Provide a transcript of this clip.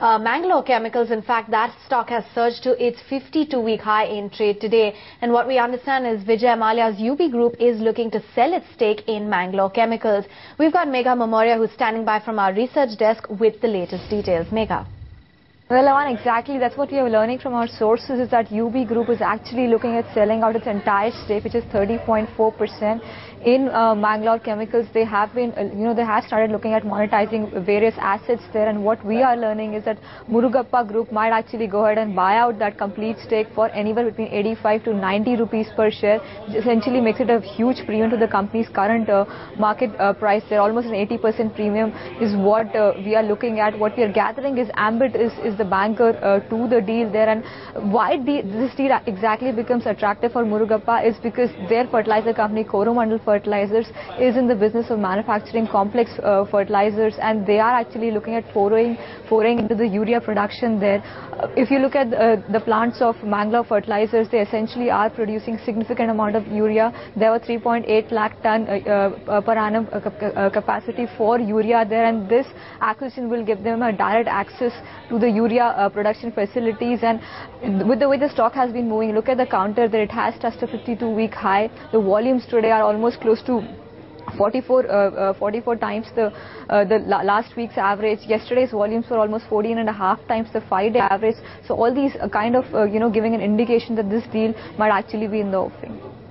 Mangalore Chemicals, in fact, that stock has surged to its 52-week high in trade today. And what we understand is Vijay Mallya's UB Group is looking to sell its stake in Mangalore Chemicals. We've got Megha Memoria, who's standing by from our research desk with the latest details. Megha. Well, Aman, exactly. That's what we are learning from our sources, is that UB Group is actually looking at selling out its entire stake, which is 30.4% in Mangalore Chemicals. They have been, they have started looking at monetizing various assets there. And what we are learning is that Murugappa Group might actually go ahead and buy out that complete stake for anywhere between 85 to 90 rupees per share, which essentially makes it a huge premium to the company's current market price there. Almost an 80% premium is what we are looking at. What we are gathering is Ambit is the banker to the deal there, and why this deal exactly becomes attractive for Murugappa is because their fertilizer company Coromandel Fertilizers is in the business of manufacturing complex fertilizers, and they are actually looking at foraying into the urea production there. If you look at the plants of Mangalore Fertilizers, they essentially are producing significant amount of urea. There were 3.8 lakh ton per annum capacity for urea there, and this acquisition will give them a direct access to the urea production facilities. And with the way the stock has been moving, look at the counter there, it has touched a 52-week high. The volumes today are almost close to 44 times the last week's average. Yesterday's volumes were almost 14.5 times the 5-day average. So all these kind of giving an indication that this deal might actually be in the offing.